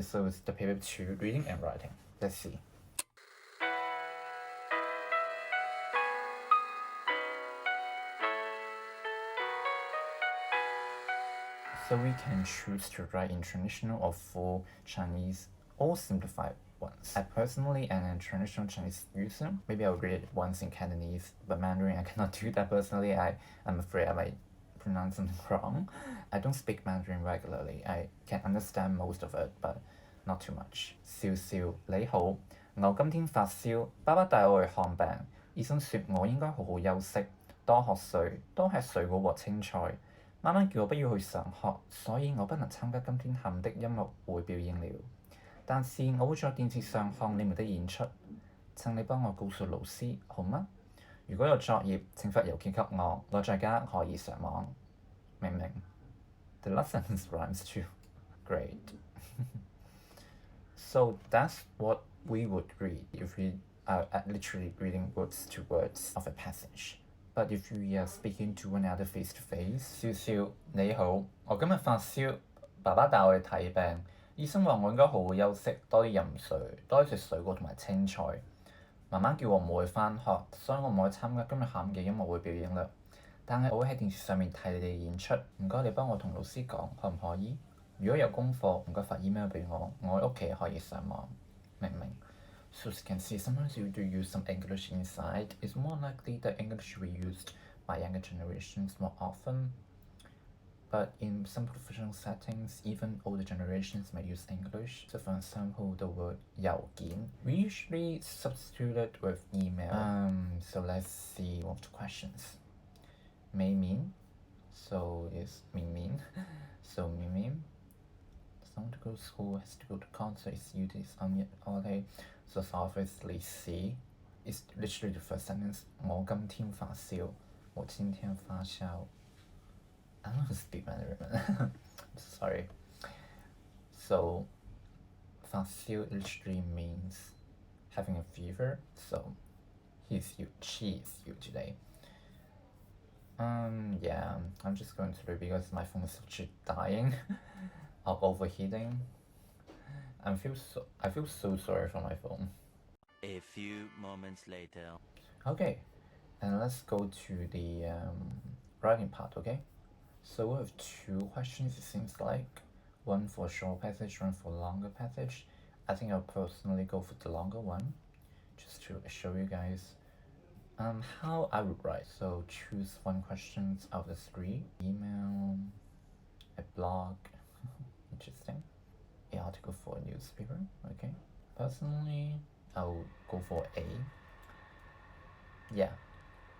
So it's the paper 2, reading and writing. Let's see. So we can choose to write in traditional or full Chinese or simplified ones. I personally am a traditional Chinese user. Maybe I'll read it once in Cantonese, but Mandarin I cannot do that personally. I'm afraid I might pronounce something wrong. I don't speak Mandarin regularly. I can understand most of it, but not too much. 笑笑你好，我今天發燒，爸爸帶我去看病，醫生說我應該好好休息，多學水，多吃水果和青菜。媽媽叫我不要去上學，所以我不能參加今天下午的音樂會表演了。但是我會在電視上看你們的演出。請你幫我告訴老師好嗎？如果有作業請發郵件給我，我在家可以上網。明唔明？ The last sentence rhymes too. Great. So that's what we would read if we are literally reading words to words of a passage. But if we are speaking to one another face to face, 笑笑你好，我今日發燒，爸爸帶我去睇病，醫生話我應該好好休息，多啲飲水，多啲食水果同埋青菜。媽媽叫我唔好去返學，所以我唔可以參加今日下午嘅音樂會表演啦。但係我會喺電視上面睇你哋演出，唔該你幫我同老師講，可唔可以？如果有功課，唔該發 email 俾我，我喺屋企可以上網，明唔明？So as you can see, sometimes you do use some English inside. It's more likely that English will be used by younger generations more often. But in some professional settings, even older generations may use English. So for example, the word 郵件, we usually substitute it with email. So let's see one of the questions. 美面, so it's 面面. So 面面. Someone to go to school has to go to concert, it's usually on holiday. So it's obviously C. It's literally the first sentence. 我今天發燒，我今天發燒。I don't know how to speak Mandarin. Sorry. So 發燒 literally means having a fever. So she is you today. Yeah, I'm just going through because my phone is actually dying of overheating. I feel so sorry for my phone. A few moments later. Okay, and let's go to the writing part, okay? So we have 2 questions, it seems like. One for short passage, one for longer passage. I think I'll personally go for the longer one, just to show you guys how I would write. So choose 1 question out of the 3. Email, a blog, interesting. An article for a newspaper, okay. Personally, I'll go for A. Yeah,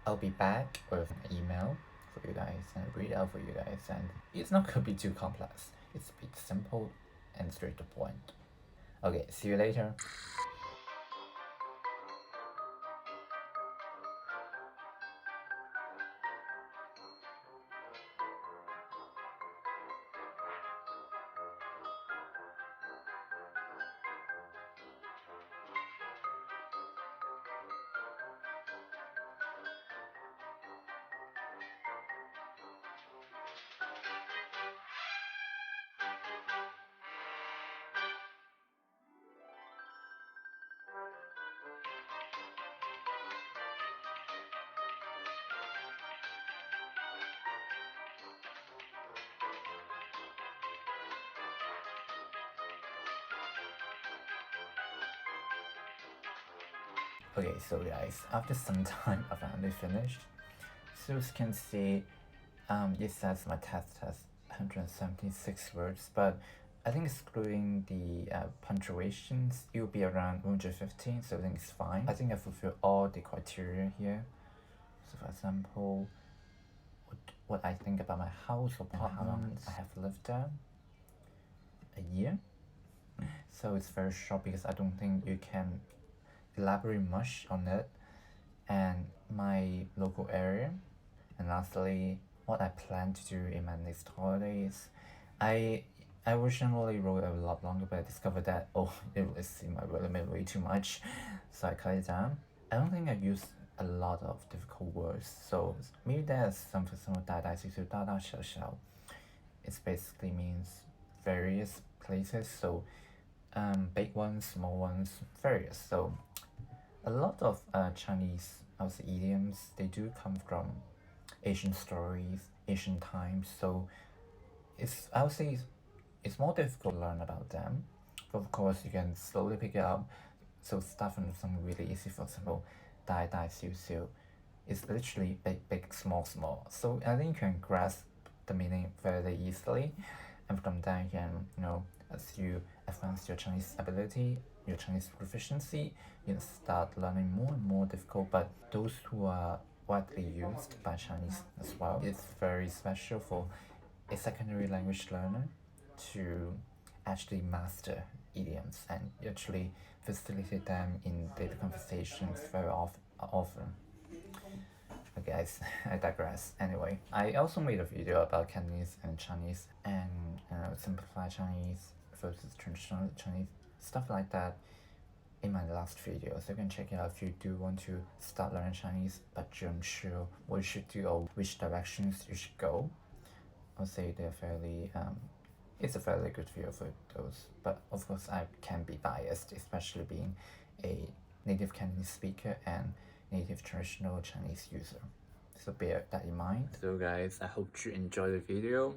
I'll be back with an email for you guys and read out for you guys, and it's not gonna be too complex. It's a bit simple and straight to the point. Okay, see you later. Okay, so guys, after some time I finally finished. So as you can see, it says my test has 176 words, but I think excluding the punctuations, it will be around 115, so I think it's fine. I think I fulfill all the criteria here. So for example, what I think about my house or how long I have lived there. A year. So it's very short because I don't think you can elaborate much on it, and my local area, and lastly what I plan to do in my next holidays. I originally wrote a lot longer, but I discovered that it was in my word limit way too much, so I cut it down. I don't think I used a lot of difficult words, so maybe there's some for some 大大小小大大小小. It basically means various places, so big ones, small ones, various. So a lot of Chinese, I would say, idioms, they do come from Asian stories, Asian times. So I would say it's more difficult to learn about them. But of course, you can slowly pick it up. So start from something really easy. For example, dai dai xiu xiu. It's literally big big small small. So I think you can grasp the meaning very easily, and from there you can, as you advance your Chinese ability, your Chinese proficiency, you start learning more and more difficult. But those who are widely used by Chinese as well, it's very special for a secondary language learner to actually master idioms and actually facilitate them in daily conversations very often. But guys, I digress. Anyway, I also made a video about Cantonese and Chinese and simplified Chinese versus traditional Chinese, stuff like that in my last video, so you can check it out if you do want to start learning Chinese but you're unsure what you should do or which directions you should go. I'll say they're fairly it's a fairly good video for those, but of course I can be biased, especially being a native Cantonese speaker and native traditional Chinese user, so bear that in mind. So guys, I hope you enjoy the video.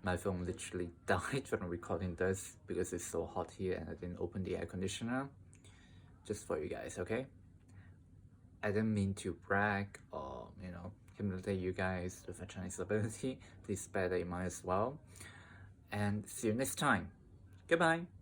My phone literally died when recording this because it's so hot here and I didn't open the air conditioner. Just for you guys, okay? I didn't mean to brag or, humiliate you guys with a Chinese ability. Please bear that in mind as well. And see you next time. Goodbye!